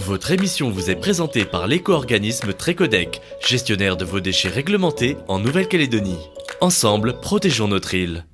Votre émission vous est présentée par l'éco-organisme Trécodec, gestionnaire de vos déchets réglementés en Nouvelle-Calédonie. Ensemble, protégeons notre île.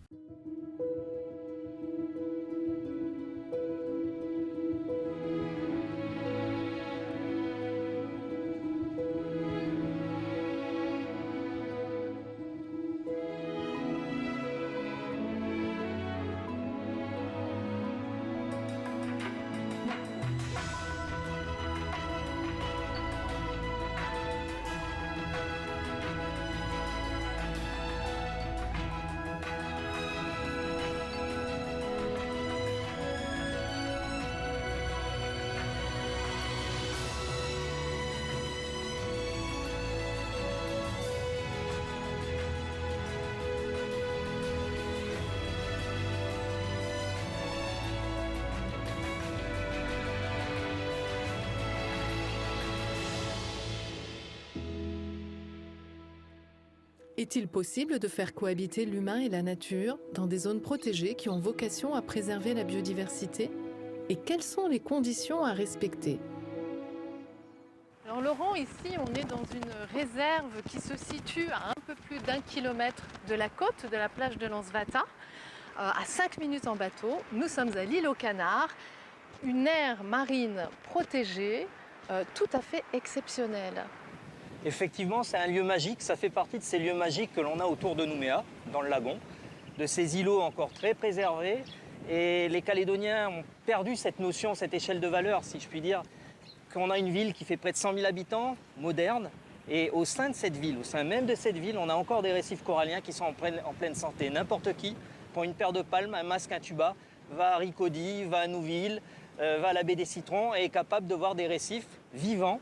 Est-il possible de faire cohabiter l'humain et la nature dans des zones protégées qui ont vocation à préserver la biodiversité? Et quelles sont les conditions à respecter? Alors Laurent, ici on est dans une réserve qui se situe à un peu plus d'1 kilomètre de la côte de la plage de Lansvata, à 5 minutes en bateau. Nous sommes à l'île aux Canards, une aire marine protégée tout à fait exceptionnelle. Effectivement, c'est un lieu magique, ça fait partie de ces lieux magiques que l'on a autour de Nouméa, dans le lagon, de ces îlots encore très préservés. Et les Calédoniens ont perdu cette notion, cette échelle de valeur, si je puis dire, qu'on a une ville qui fait près de 100 000 habitants, moderne, et au sein de cette ville, au sein même de cette ville, on a encore des récifs coralliens qui sont en pleine santé. N'importe qui, pour une paire de palmes, un masque, un tuba, va à Ricody, va à Nouville, va à la baie des Citrons et est capable de voir des récifs vivants,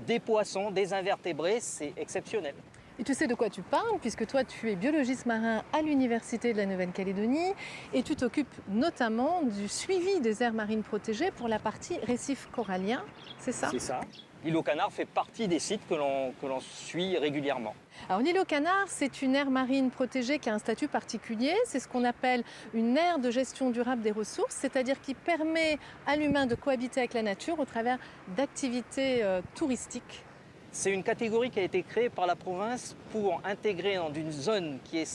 des poissons, des invertébrés, c'est exceptionnel. Et tu sais de quoi tu parles, puisque toi tu es biologiste marin à l'Université de la Nouvelle-Calédonie et tu t'occupes notamment du suivi des aires marines protégées pour la partie récifs coralliens, c'est ça? C'est ça. L'île aux Canards fait partie des sites que l'on suit régulièrement. Alors l'île aux Canards, c'est une aire marine protégée qui a un statut particulier, c'est ce qu'on appelle une aire de gestion durable des ressources, c'est-à-dire qui permet à l'humain de cohabiter avec la nature au travers d'activités touristiques. C'est une catégorie qui a été créée par la province pour intégrer dans une zone qui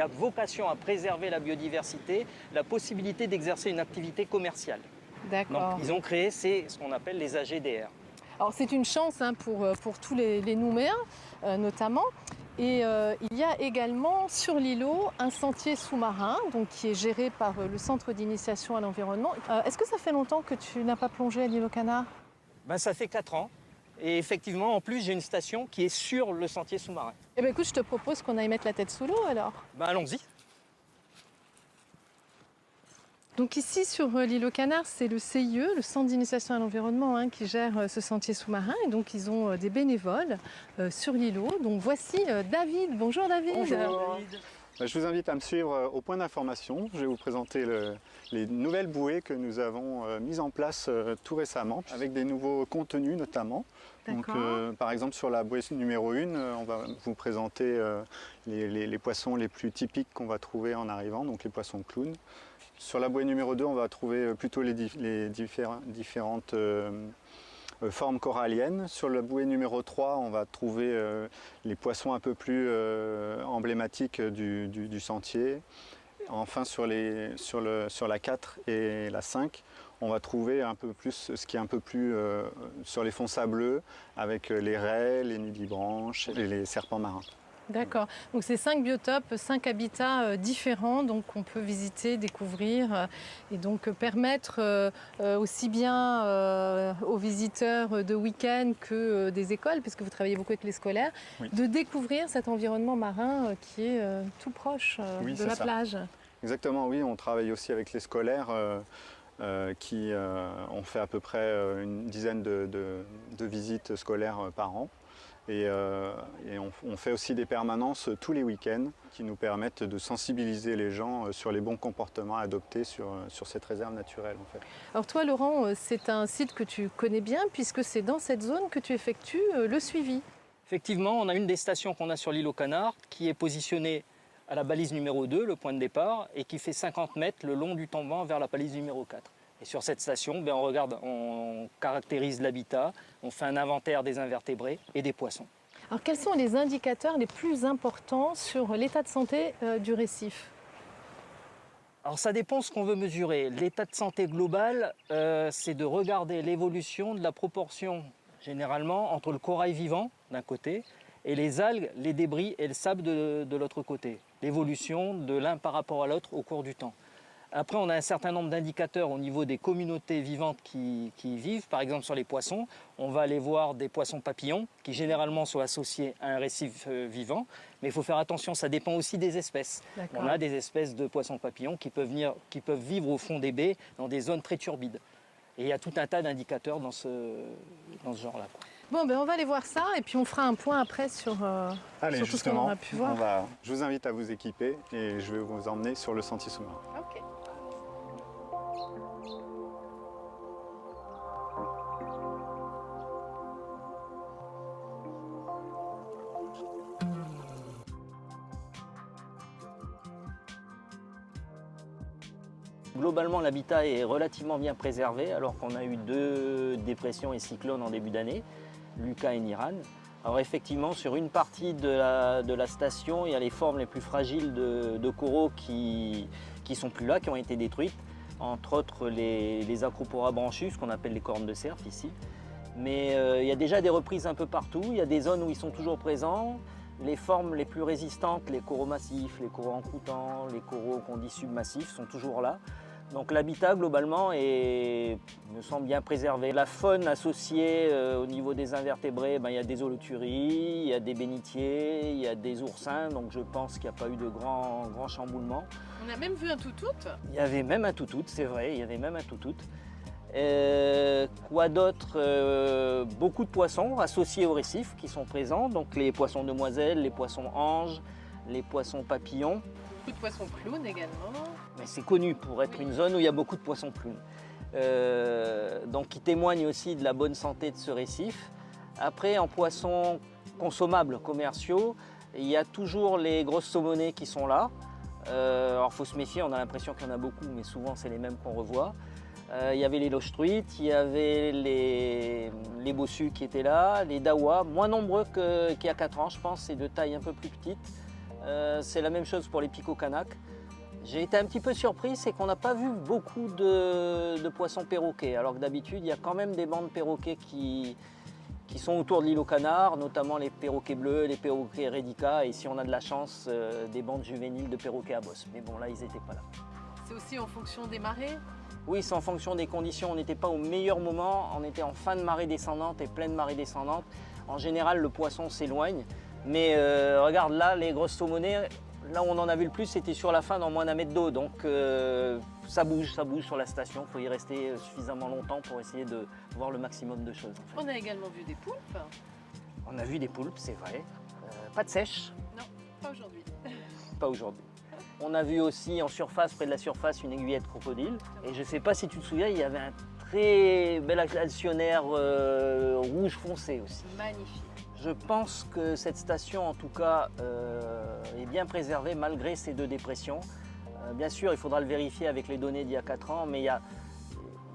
a vocation à préserver la biodiversité, la possibilité d'exercer une activité commerciale. D'accord. Donc ils ont créé ce qu'on appelle les AGDR. Alors c'est une chance pour tous les Nouméens notamment. Et il y a également sur l'îlot un sentier sous-marin donc, qui est géré par le Centre d'initiation à l'environnement. Est-ce que ça fait longtemps que tu n'as pas plongé à l'île aux Canards? Ça fait 4 ans. Et effectivement, en plus, j'ai une station qui est sur le sentier sous-marin. Eh bien écoute, je te propose qu'on aille mettre la tête sous l'eau alors. Allons-y. Donc ici sur l'île aux Canards, c'est le CIE, le Centre d'initiation à l'environnement, qui gère ce sentier sous-marin. Et donc ils ont des bénévoles sur l'îlot. Donc voici David. Bonjour David. Bonjour David. Je vous invite à me suivre au point d'information. Je vais vous présenter les nouvelles bouées que nous avons mises en place tout récemment, avec des nouveaux contenus notamment. Donc, par exemple, sur la bouée numéro 1, on va vous présenter les poissons les plus typiques qu'on va trouver en arrivant, donc les poissons clowns. Sur la bouée numéro 2, on va trouver plutôt les différentes formes coralliennes. Sur la bouée numéro 3, on va trouver les poissons un peu plus emblématiques du sentier. Enfin, sur la 4 et la 5, on va trouver un peu plus ce qui est un peu plus sur les fonds sableux, avec les raies, les nudibranches et les serpents marins. D'accord. Donc c'est 5 biotopes, 5 habitats différents donc qu'on peut visiter, découvrir et donc permettre aussi bien aux visiteurs de week-end que des écoles, puisque vous travaillez beaucoup avec les scolaires, oui, de découvrir cet environnement marin qui est tout proche de la plage. Exactement, oui. On travaille aussi avec les scolaires qui ont fait à peu près une dizaine de visites scolaires par an. Et on fait aussi des permanences tous les week-ends qui nous permettent de sensibiliser les gens sur les bons comportements à adopter sur cette réserve naturelle. En fait. Alors toi Laurent, c'est un site que tu connais bien puisque c'est dans cette zone que tu effectues le suivi. Effectivement, on a une des stations qu'on a sur l'île aux Canards qui est positionnée à la balise numéro 2, le point de départ, et qui fait 50 mètres le long du tombant vers la balise numéro 4. Et sur cette station, on regarde, on caractérise l'habitat, on fait un inventaire des invertébrés et des poissons. Alors quels sont les indicateurs les plus importants sur l'état de santé du récif? Alors ça dépend ce qu'on veut mesurer. L'état de santé global, c'est de regarder l'évolution de la proportion, généralement, entre le corail vivant d'un côté et les algues, les débris et le sable de l'autre côté. L'évolution de l'un par rapport à l'autre au cours du temps. Après, on a un certain nombre d'indicateurs au niveau des communautés vivantes qui y vivent. Par exemple, sur les poissons, on va aller voir des poissons papillons qui généralement sont associés à un récif vivant. Mais il faut faire attention, ça dépend aussi des espèces. On a des espèces de poissons papillons qui peuvent vivre au fond des baies dans des zones très turbides. Et il y a tout un tas d'indicateurs dans ce genre-là. Bon, on va aller voir ça et puis on fera un point après sur, Allez, sur tout ce qu'on aura pu voir. Je vous invite à vous équiper et je vais vous emmener sur le sentier sous-marin. Ok. Globalement, l'habitat est relativement bien préservé alors qu'on a eu 2 dépressions et cyclones en début d'année, Lucas et Niran. Alors effectivement, sur une partie de la station, il y a les formes les plus fragiles de coraux qui sont plus là, qui ont été détruites. Entre autres les Acropora branchus, ce qu'on appelle les cornes de cerf ici. Mais il y a déjà des reprises un peu partout, il y a des zones où ils sont toujours présents. Les formes les plus résistantes, les coraux massifs, les coraux encroûtants, les coraux qu'on dit submassifs sont toujours là. Donc l'habitat globalement me semble bien préservé. La faune associée au niveau des invertébrés, il y a des holoturies, il y a des bénitiers, il y a des oursins, donc je pense qu'il n'y a pas eu de grands chamboulements. On a même vu un toutout. Il y avait même un toutout, c'est vrai, il y avait même un toutout. Quoi d'autre? Beaucoup de poissons associés au récif qui sont présents, donc les poissons demoiselles, les poissons anges, les poissons papillons. Beaucoup de poissons clowns également. Mais c'est connu pour être une zone où il y a beaucoup de poissons clowns. Donc qui témoigne aussi de la bonne santé de ce récif. Après, en poissons consommables, commerciaux, il y a toujours les grosses saumonaies qui sont là. Alors il faut se méfier, on a l'impression qu'il y en a beaucoup, mais souvent c'est les mêmes qu'on revoit. Il y avait les loches truites, il y avait les bossus qui étaient là, les dawas, moins nombreux qu'il y a 4 ans, je pense, c'est de taille un peu plus petite. C'est la même chose pour les picots-canaques. J'ai été un petit peu surpris, c'est qu'on n'a pas vu beaucoup de poissons perroquets, alors que d'habitude, il y a quand même des bandes perroquets qui sont autour de l'île aux Canards, notamment les perroquets bleus, les perroquets rédicas, et si on a de la chance, des bandes juvéniles de perroquets à bosse. Mais bon, là, ils n'étaient pas là. C'est aussi en fonction des marées? Oui, c'est en fonction des conditions. On n'était pas au meilleur moment, on était en fin de marée descendante et pleine marée descendante. En général, le poisson s'éloigne. Mais regarde là, les grosses saumonaies, là où on en a vu le plus, c'était sur la fin dans moins d'1 mètre d'eau. Donc ça bouge sur la station. Il faut y rester suffisamment longtemps pour essayer de voir le maximum de choses. En fait. On a également vu des poulpes. On a vu des poulpes, c'est vrai. Pas de sèche. Non, pas aujourd'hui. Pas aujourd'hui. On a vu aussi en surface, près de la surface, une aiguillette crocodile. Et je ne sais pas si tu te souviens, il y avait un très bel actionnaire rouge foncé aussi. Magnifique. Je pense que cette station, en tout cas, est bien préservée malgré ces 2 dépressions. Bien sûr, il faudra le vérifier avec les données d'il y a 4 ans, mais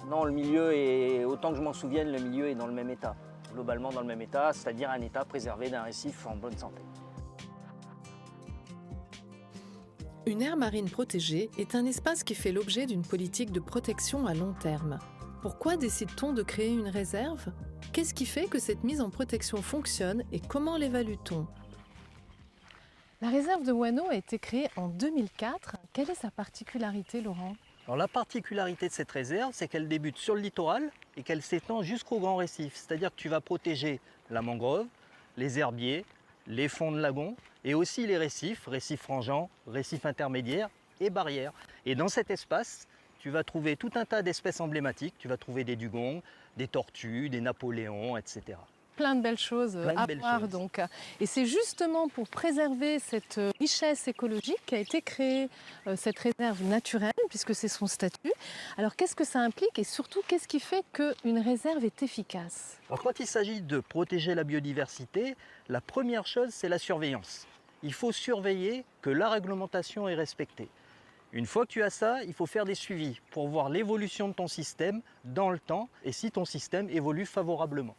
non, le milieu est, autant que je m'en souvienne, le milieu est dans le même état. Globalement dans le même état, c'est-à-dire un état préservé d'un récif en bonne santé. Une aire marine protégée est un espace qui fait l'objet d'une politique de protection à long terme. Pourquoi décide-t-on de créer une réserve ? Qu'est-ce qui fait que cette mise en protection fonctionne et comment l'évalue-t-on ? La réserve de Wano a été créée en 2004. Quelle est sa particularité, Laurent ? Alors la particularité de cette réserve, c'est qu'elle débute sur le littoral et qu'elle s'étend jusqu'au grand récif. C'est-à-dire que tu vas protéger la mangrove, les herbiers, les fonds de lagon et aussi les récifs frangeants, récifs intermédiaires et barrières. Et dans cet espace, tu vas trouver tout un tas d'espèces emblématiques. Tu vas trouver des dugongs, des tortues, des napoléons, etc. Plein de belles choses à voir donc. Et c'est justement pour préserver cette richesse écologique qu'a été créée cette réserve naturelle, puisque c'est son statut. Alors qu'est-ce que ça implique et surtout qu'est-ce qui fait qu'une réserve est efficace ? Alors quand il s'agit de protéger la biodiversité, la première chose c'est la surveillance. Il faut surveiller que la réglementation est respectée. Une fois que tu as ça, il faut faire des suivis pour voir l'évolution de ton système dans le temps et si ton système évolue favorablement.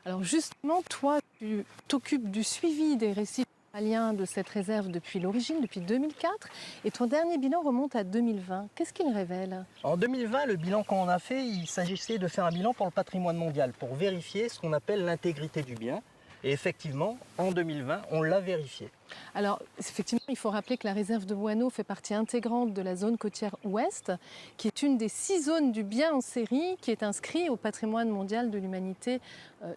Alors justement, toi, tu t'occupes du suivi des récifs coralliens de cette réserve depuis l'origine, depuis 2004, et ton dernier bilan remonte à 2020. Qu'est-ce qu'il révèle? En 2020, le bilan qu'on a fait, il s'agissait de faire un bilan pour le patrimoine mondial, pour vérifier ce qu'on appelle l'intégrité du bien. Et effectivement, en 2020, on l'a vérifié. Alors, effectivement, il faut rappeler que la réserve de Wano fait partie intégrante de la zone côtière ouest, qui est une des 6 zones du bien en série qui est inscrite au patrimoine mondial de l'humanité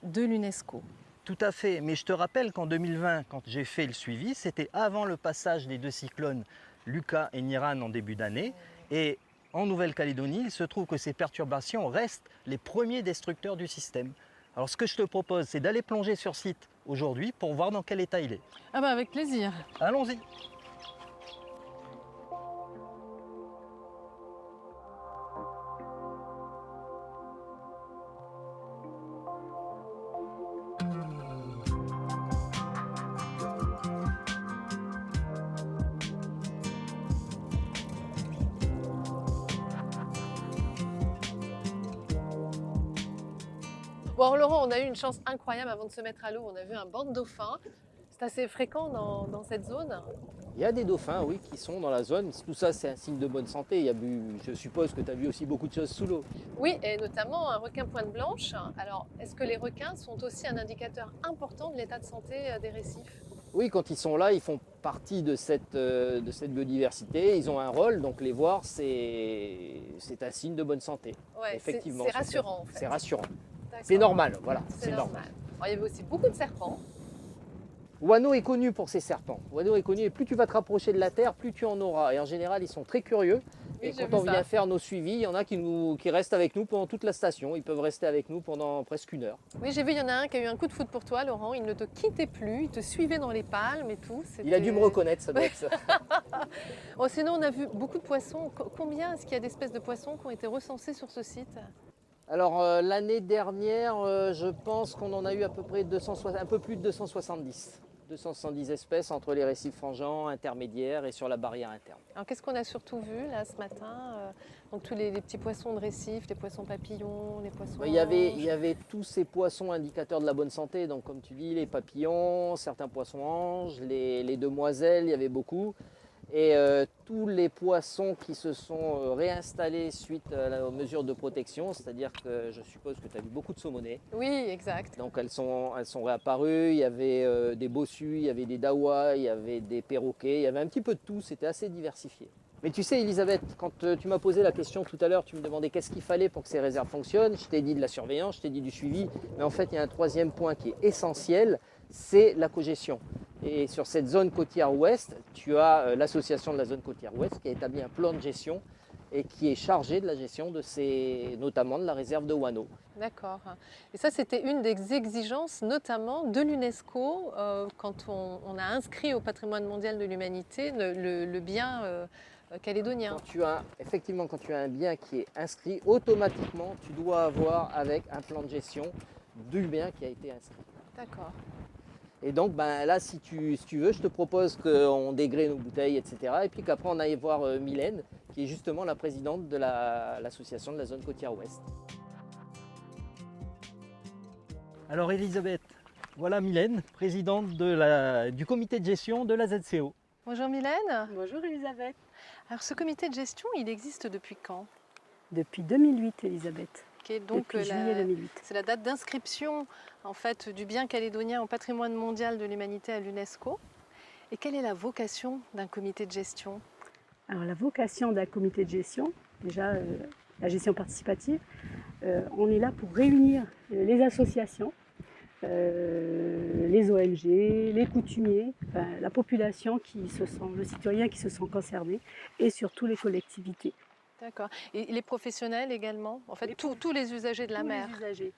de l'UNESCO. Tout à fait, mais je te rappelle qu'en 2020, quand j'ai fait le suivi, c'était avant le passage des 2 cyclones Luka et Niran en début d'année. Et en Nouvelle-Calédonie, il se trouve que ces perturbations restent les premiers destructeurs du système. Alors ce que je te propose, c'est d'aller plonger sur site aujourd'hui pour voir dans quel état il est. Ah bah avec plaisir. Allons-y. Bon, alors, Laurent, on a eu une chance incroyable avant de se mettre à l'eau. On a vu un banc de dauphins. C'est assez fréquent dans cette zone. Il y a des dauphins, oui, qui sont dans la zone. Tout ça, c'est un signe de bonne santé. Je suppose que tu as vu aussi beaucoup de choses sous l'eau. Oui, et notamment un requin pointe blanche. Alors, est-ce que les requins sont aussi un indicateur important de l'état de santé des récifs? Oui, quand ils sont là, ils font partie de cette biodiversité. Ils ont un rôle, donc les voir, c'est un signe de bonne santé. Ouais, Effectivement. c'est rassurant en fait. C'est rassurant. D'accord. C'est normal, voilà. C'est normal. Alors, il y avait aussi beaucoup de serpents. Wano est connu pour ses serpents. Wano est connu, et plus tu vas te rapprocher de la terre, plus tu en auras. Et en général, ils sont très curieux. Oui, Et j'ai quand on vu ça. vient faire nos suivis, il y en a qui restent avec nous pendant toute la station. Ils peuvent rester avec nous pendant presque 1 heure. Oui, j'ai vu, il y en a un qui a eu un coup de foudre pour toi, Laurent. Il ne te quittait plus, il te suivait dans les palmes et tout. Il a dû me reconnaître, ça doit être ça. Oh, sinon, on a vu beaucoup de poissons. Combien est-ce qu'il y a d'espèces de poissons qui ont été recensées sur ce site? Alors l'année dernière, je pense qu'on en a eu à peu près un peu plus de 270. 270 espèces entre les récifs frangeants, intermédiaires et sur la barrière interne. Alors, qu'est-ce qu'on a surtout vu là ce matin? Donc, tous les petits poissons de récif, les poissons papillons, les poissons. Il y avait tous ces poissons indicateurs de la bonne santé, donc comme tu dis, les papillons, certains poissons anges, les demoiselles, il y avait beaucoup. Et tous les poissons qui se sont réinstallés suite aux mesures de protection, c'est-à-dire que je suppose que tu as vu beaucoup de saumonaies. Oui, exact. Donc elles sont réapparues, il y avait des bossus, il y avait des dawas, il y avait des perroquets, il y avait un petit peu de tout, c'était assez diversifié. Mais tu sais Elisabeth, quand tu m'as posé la question tout à l'heure, tu me demandais qu'est-ce qu'il fallait pour que ces réserves fonctionnent, je t'ai dit de la surveillance, je t'ai dit du suivi, mais en fait il y a un troisième point qui est essentiel, c'est la cogestion. Et sur cette zone côtière ouest, tu as l'association de la zone côtière ouest qui a établi un plan de gestion et qui est chargé de la gestion notamment de la réserve de Wano. D'accord. Et ça, c'était une des exigences, notamment de l'UNESCO, quand on a inscrit au patrimoine mondial de l'humanité le bien calédonien. Effectivement, quand tu as un bien qui est inscrit, automatiquement, tu dois avoir avec un plan de gestion du bien qui a été inscrit. D'accord. Et donc là, si tu veux, je te propose qu'on dégrée nos bouteilles, etc. Et puis qu'après, on aille voir Mylène, qui est justement la présidente de l'association de la zone côtière ouest. Alors Elisabeth, voilà Mylène, présidente du comité de gestion de la ZCO. Bonjour Mylène. Bonjour Elisabeth. Alors ce comité de gestion, il existe depuis quand? Depuis 2008 Elisabeth. Qui est donc Depuis juillet 2008. c'est la date d'inscription en fait du bien calédonien au patrimoine mondial de l'humanité à l'UNESCO. Et quelle est la vocation d'un comité de gestion? Alors la vocation d'un comité de gestion, déjà la gestion participative, on est là pour réunir les associations, les ONG, les coutumiers, la population le citoyen qui se sent concerné et surtout les collectivités. D'accord. Et les professionnels également? En fait, tous les usagers de la mer. Les usagers.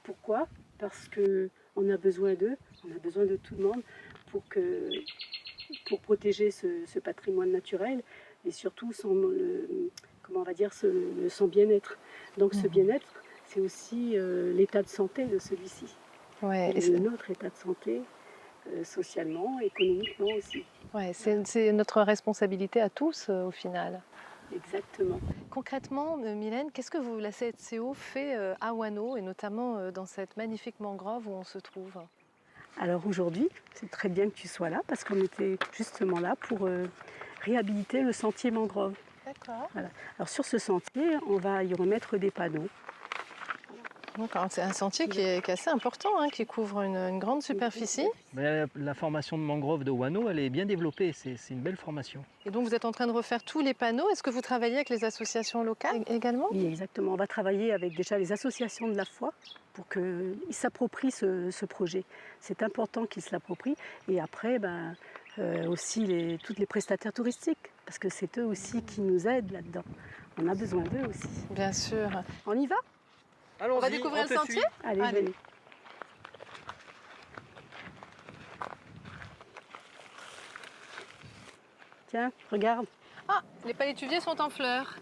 Pourquoi? Parce qu'on a besoin d'eux, on a besoin de tout le monde pour protéger ce patrimoine naturel et surtout son bien-être. Donc ce bien-être, c'est aussi l'état de santé de celui-ci. Ouais, Et notre état de santé, socialement, économiquement aussi. Ouais, c'est notre responsabilité à tous au final. Exactement. Concrètement, Mylène, qu'est-ce que la ZCO fait à Wano et notamment dans cette magnifique mangrove où on se trouve? Alors aujourd'hui, c'est très bien que tu sois là parce qu'on était justement là pour réhabiliter le sentier mangrove. D'accord. Voilà. Alors sur ce sentier, on va y remettre des panneaux. C'est un sentier qui est assez important, hein, qui couvre une grande superficie. Mais la formation de mangrove de Wano, elle est bien développée, c'est une belle formation. Et donc vous êtes en train de refaire tous les panneaux. Est-ce que vous travaillez avec les associations locales également? Oui, exactement. On va travailler avec déjà les associations de la foi pour qu'ils s'approprient ce projet. C'est important qu'ils se l'approprient. Et après, aussi tous les prestataires touristiques, parce que c'est eux aussi qui nous aident là-dedans. On a besoin d'eux aussi. Bien sûr. On y va? On va découvrir le sentier? Allez, Allez. venez. Tiens, regarde. Ah, les palétuviers sont en fleurs.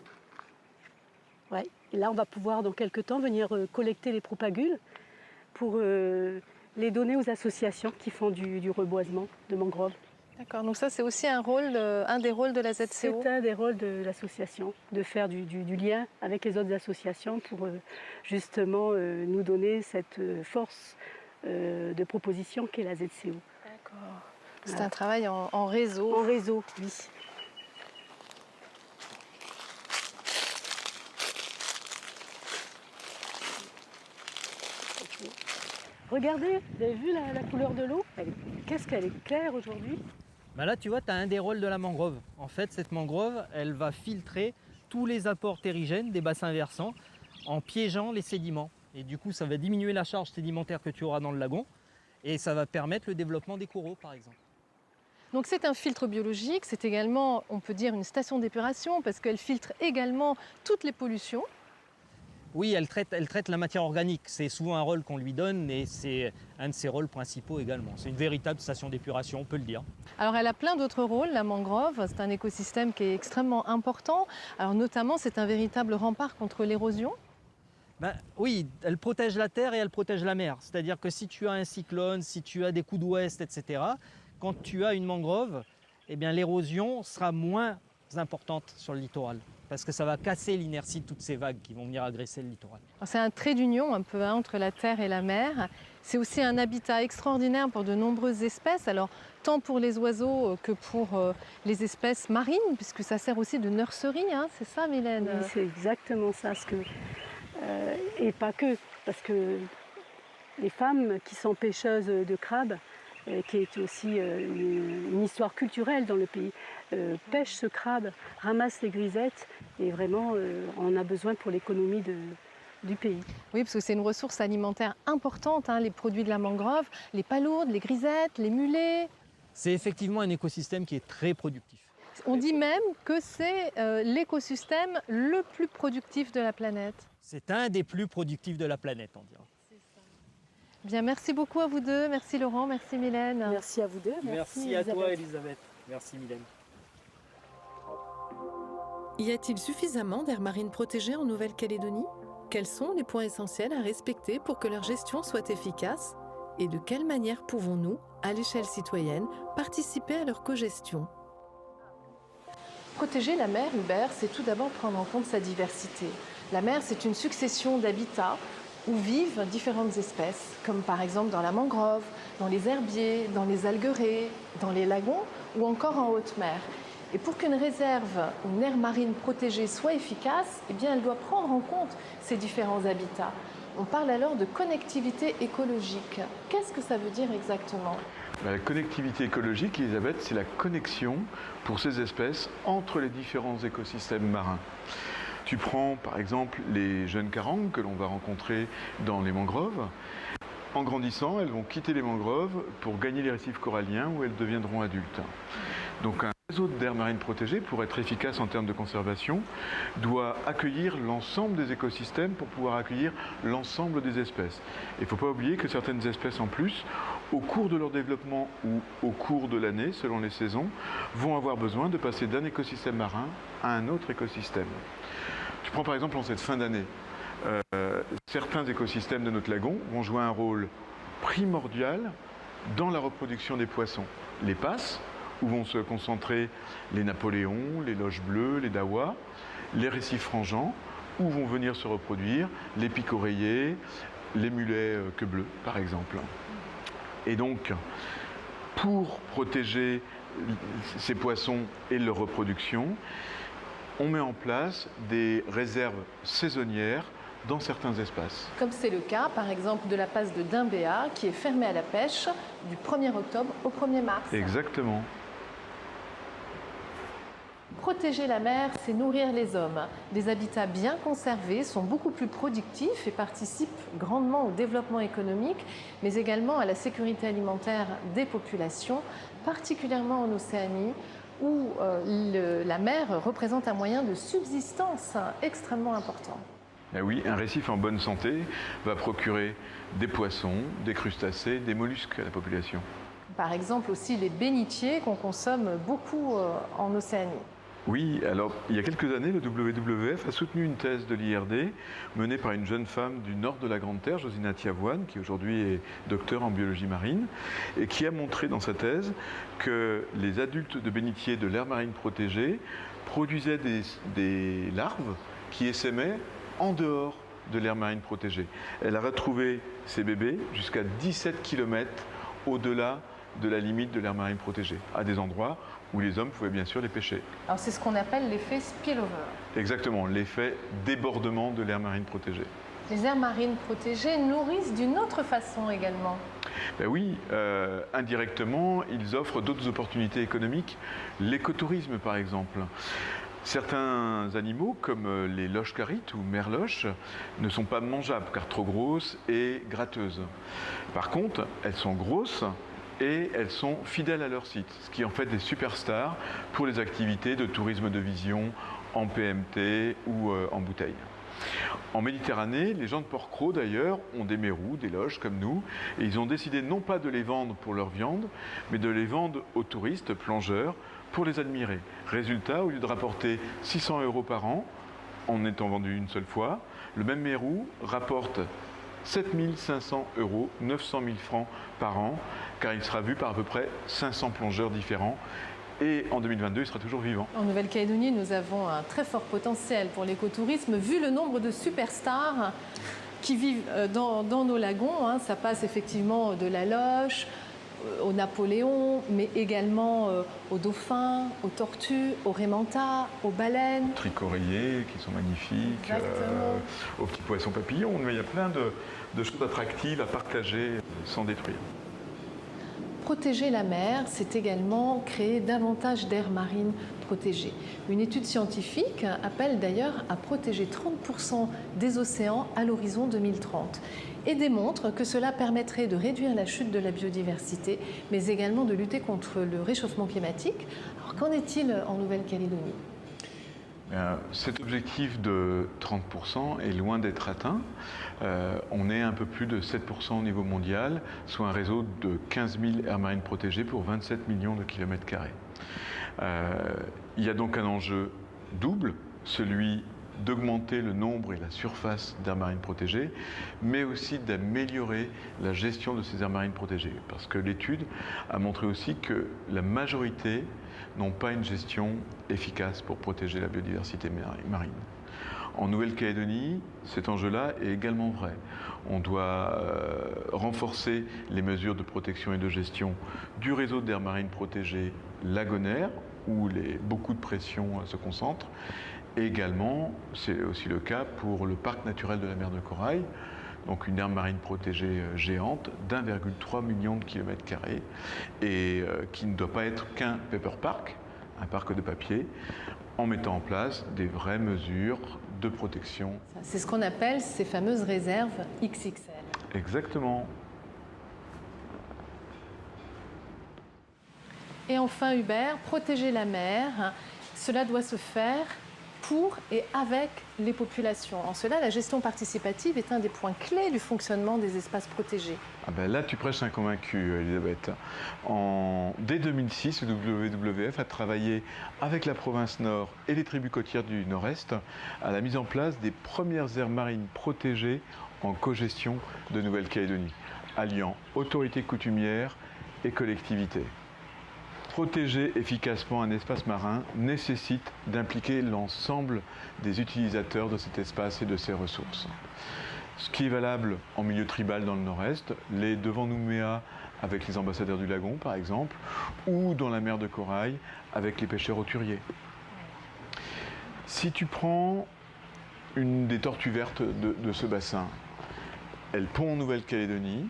Ouais. Et là, on va pouvoir dans quelques temps venir collecter les propagules pour les donner aux associations qui font du reboisement de mangroves. D'accord, donc ça c'est aussi un des rôles de la ZCO. C'est un des rôles de l'association, de faire du lien avec les autres associations pour justement nous donner cette force de proposition qu'est la ZCO. D'accord. C'est un travail en réseau. En réseau, oui. Regardez, vous avez vu la couleur de l'eau? Qu'est-ce qu'elle est claire aujourd'hui? Là, tu vois, tu as un des rôles de la mangrove. En fait, cette mangrove, elle va filtrer tous les apports terrigènes des bassins versants en piégeant les sédiments. Et du coup, ça va diminuer la charge sédimentaire que tu auras dans le lagon et ça va permettre le développement des coraux, par exemple. Donc c'est un filtre biologique, c'est également, on peut dire, une station d'épuration parce qu'elle filtre également toutes les pollutions. Oui, elle traite la matière organique. C'est souvent un rôle qu'on lui donne et c'est un de ses rôles principaux également. C'est une véritable station d'épuration, on peut le dire. Alors elle a plein d'autres rôles, la mangrove. C'est un écosystème qui est extrêmement important. Alors notamment, c'est un véritable rempart contre l'érosion. Oui, elle protège la terre et elle protège la mer. C'est-à-dire que si tu as un cyclone, si tu as des coups d'ouest, etc., quand tu as une mangrove, eh bien, l'érosion sera moins importante sur le littoral. Parce que ça va casser l'inertie de toutes ces vagues qui vont venir agresser le littoral. C'est un trait d'union un peu entre la terre et la mer. C'est aussi un habitat extraordinaire pour de nombreuses espèces, alors tant pour les oiseaux que pour les espèces marines, puisque ça sert aussi de nurserie, hein, c'est ça Mylène? Oui, c'est exactement ça. Et pas que, parce que les femmes qui sont pêcheuses de crabes, qui est aussi une histoire culturelle dans le pays, pêchent ce crabe, ramassent les grisettes et vraiment on en a besoin pour l'économie du pays. Oui, parce que c'est une ressource alimentaire importante, hein, les produits de la mangrove, les palourdes, les grisettes, les mulets. C'est effectivement un écosystème qui est très productif. On dit même que c'est l'écosystème le plus productif de la planète. C'est un des plus productifs de la planète, on dira. Bien, merci beaucoup à vous deux. Merci Laurent, merci Mylène. Merci à vous deux. Merci à toi Elisabeth. Merci Mylène. Y a-t-il suffisamment d'aires marines protégées en Nouvelle-Calédonie? Quels sont les points essentiels à respecter pour que leur gestion soit efficace? Et de quelle manière pouvons-nous, à l'échelle citoyenne, participer à leur cogestion? Protéger la mer, Hubert, c'est tout d'abord prendre en compte sa diversité. La mer, c'est une succession d'habitats où vivent différentes espèces, comme par exemple dans la mangrove, dans les herbiers, dans les algueraies, dans les lagons ou encore en haute mer. Et pour qu'une réserve ou une aire marine protégée soit efficace, eh bien, elle doit prendre en compte ces différents habitats. On parle alors de connectivité écologique. Qu'est-ce que ça veut dire exactement ? La connectivité écologique, Elisabeth, c'est la connexion pour ces espèces entre les différents écosystèmes marins. Tu prends par exemple les jeunes carangues que l'on va rencontrer dans les mangroves. En grandissant, elles vont quitter les mangroves pour gagner les récifs coralliens où elles deviendront adultes. Donc un réseau d'aires marines protégées, pour être efficace en termes de conservation, doit accueillir l'ensemble des écosystèmes pour pouvoir accueillir l'ensemble des espèces. Il ne faut pas oublier que certaines espèces en plus, au cours de leur développement ou au cours de l'année, selon les saisons, vont avoir besoin de passer d'un écosystème marin à un autre écosystème. Tu prends par exemple en cette fin d'année, certains écosystèmes de notre lagon vont jouer un rôle primordial dans la reproduction des poissons. Les passes, où vont se concentrer les napoléons, les loches bleues, les dawas, les récifs frangeants, où vont venir se reproduire les pics-oreillers, les mulets queue bleue, par exemple. Et donc, pour protéger ces poissons et leur reproduction, on met en place des réserves saisonnières dans certains espaces. Comme c'est le cas, par exemple, de la passe de Dimbéa, qui est fermée à la pêche du 1er octobre au 1er mars. Exactement. Protéger la mer, c'est nourrir les hommes. Des habitats bien conservés sont beaucoup plus productifs et participent grandement au développement économique, mais également à la sécurité alimentaire des populations, particulièrement en Océanie, où la mer représente un moyen de subsistance extrêmement important. Ben oui, un récif en bonne santé va procurer des poissons, des crustacés, des mollusques à la population. Par exemple aussi les bénitiers qu'on consomme beaucoup en Océanie. Oui, alors il y a quelques années, le WWF a soutenu une thèse de l'IRD menée par une jeune femme du nord de la Grande Terre, Josina Tiavoine, qui aujourd'hui est docteure en biologie marine, et qui a montré dans sa thèse que les adultes de bénitiers de l'aire marine protégée produisaient des larves qui essaimaient en dehors de l'aire marine protégée. Elle a retrouvé ces bébés jusqu'à 17 km au-delà de la limite de l'aire marine protégée, à des endroits où les hommes pouvaient bien sûr les pêcher. Alors c'est ce qu'on appelle l'effet spillover. Exactement, l'effet débordement de l'aire marine protégée. Les aires marines protégées nourrissent d'une autre façon également. Ben oui, indirectement, ils offrent d'autres opportunités économiques. L'écotourisme par exemple. Certains animaux, comme les loches carites ou merloches, ne sont pas mangeables car trop grosses et gratteuses. Par contre, elles sont grosses et elles sont fidèles à leur site, ce qui en fait des superstars pour les activités de tourisme de vision en PMT ou en bouteille. En Méditerranée, les gens de Port-Cros d'ailleurs ont des mérous, des loches comme nous, et ils ont décidé non pas de les vendre pour leur viande, mais de les vendre aux touristes plongeurs pour les admirer. Résultat, au lieu de rapporter 600 € par an, en étant vendu une seule fois, le même mérou rapporte 7 500 €, 900 000 francs par an, car il sera vu par à peu près 500 plongeurs différents. Et en 2022, il sera toujours vivant. En Nouvelle-Calédonie, nous avons un très fort potentiel pour l'écotourisme, vu le nombre de superstars qui vivent dans nos lagons. Hein. Ça passe effectivement de la loche au Napoléon, mais également aux dauphins, aux tortues, aux raimentas, aux baleines. Tricoreillers qui sont magnifiques, aux petits poissons papillons. Mais il y a plein de choses attractives à partager sans détruire. Protéger la mer, c'est également créer davantage d'aires marines protégées. Une étude scientifique appelle d'ailleurs à protéger 30% des océans à l'horizon 2030 et démontre que cela permettrait de réduire la chute de la biodiversité, mais également de lutter contre le réchauffement climatique. Alors qu'en est-il en Nouvelle-Calédonie ? Cet objectif de 30% est loin d'être atteint. On est un peu plus de 7% au niveau mondial, soit un réseau de 15 000 aires marines protégées pour 27 millions de kilomètres carrés. Il y a donc un enjeu double, celui d'augmenter le nombre et la surface d'aires marines protégées, mais aussi d'améliorer la gestion de ces aires marines protégées. Parce que l'étude a montré aussi que la majorité n'ont pas une gestion efficace pour protéger la biodiversité marine. En Nouvelle-Calédonie, cet enjeu-là est également vrai. On doit renforcer les mesures de protection et de gestion du réseau d'aires marines protégées lagonaires, où beaucoup de pression se concentre. Et également, c'est aussi le cas pour le parc naturel de la mer de Corail, donc une aire marine protégée géante d'1,3 million de kilomètres carrés et qui ne doit pas être qu'un paper park, un parc de papier, en mettant en place des vraies mesures de protection. C'est ce qu'on appelle ces fameuses réserves XXL. Exactement. Et enfin, Hubert, protéger la mer, cela doit se faire pour et avec les populations. En cela, la gestion participative est un des points clés du fonctionnement des espaces protégés. Ah ben là, tu prêches un convaincu, Elisabeth. Dès 2006, le WWF a travaillé avec la province Nord et les tribus côtières du Nord-Est à la mise en place des premières aires marines protégées en cogestion de Nouvelle-Calédonie, alliant autorités coutumières et collectivités. Protéger efficacement un espace marin nécessite d'impliquer l'ensemble des utilisateurs de cet espace et de ses ressources. Ce qui est valable en milieu tribal dans le nord-est, les devant Nouméa avec les ambassadeurs du lagon par exemple, ou dans la mer de Corail avec les pêcheurs hauturiers. Si tu prends une des tortues vertes de ce bassin, elle pond en Nouvelle-Calédonie,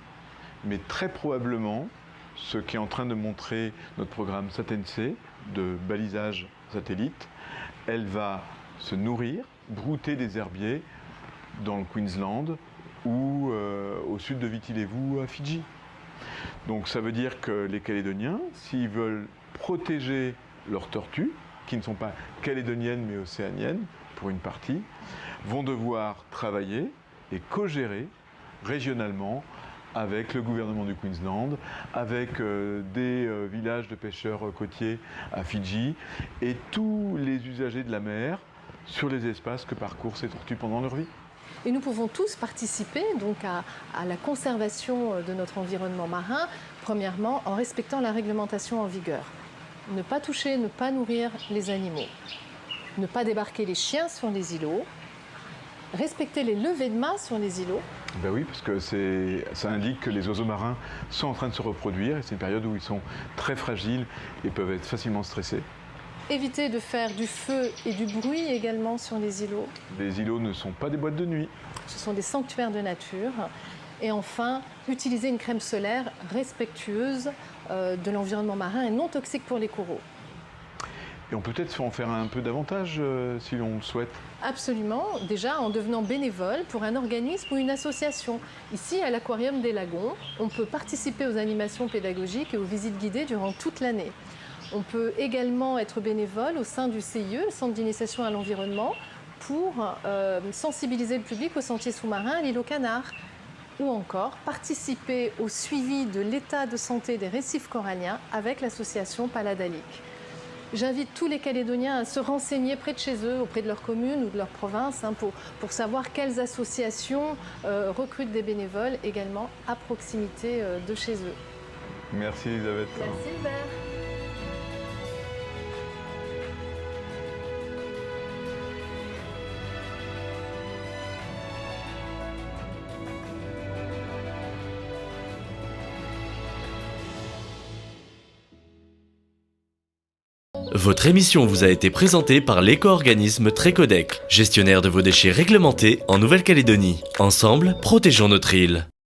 mais très probablement, ce qu'est en train de montrer notre programme SatNC de balisage satellite, elle va se nourrir, brouter des herbiers dans le Queensland ou au sud de Viti Levu à Fidji. Donc ça veut dire que les Calédoniens, s'ils veulent protéger leurs tortues, qui ne sont pas calédoniennes mais océaniennes pour une partie, vont devoir travailler et co-gérer régionalement avec le gouvernement du Queensland, avec des villages de pêcheurs côtiers à Fidji et tous les usagers de la mer sur les espaces que parcourent ces tortues pendant leur vie. Et nous pouvons tous participer donc à la conservation de notre environnement marin, premièrement en respectant la réglementation en vigueur. Ne pas toucher, ne pas nourrir les animaux, ne pas débarquer les chiens sur les îlots, respecter les levées de mât sur les îlots. Ben oui, parce que ça indique que les oiseaux marins sont en train de se reproduire et c'est une période où ils sont très fragiles et peuvent être facilement stressés. Éviter de faire du feu et du bruit également sur les îlots. Les îlots ne sont pas des boîtes de nuit. Ce sont des sanctuaires de nature. Et enfin, utiliser une crème solaire respectueuse de l'environnement marin et non toxique pour les coraux. Et on peut peut-être en faire un peu davantage si l'on le souhaite. Absolument, déjà en devenant bénévole pour un organisme ou une association. Ici, à l'Aquarium des Lagons, on peut participer aux animations pédagogiques et aux visites guidées durant toute l'année. On peut également être bénévole au sein du CIE, le Centre d'initiation à l'environnement, pour sensibiliser le public aux sentiers sous-marins à l'île aux Canards. Ou encore participer au suivi de l'état de santé des récifs coralliens avec l'association Paladalic. J'invite tous les Calédoniens à se renseigner près de chez eux, auprès de leur commune ou de leur province, pour savoir quelles associations recrutent des bénévoles également à proximité de chez eux. Merci Elisabeth. Merci Hubert. Votre émission vous a été présentée par l'éco-organisme Trécodec, gestionnaire de vos déchets réglementés en Nouvelle-Calédonie. Ensemble, protégeons notre île.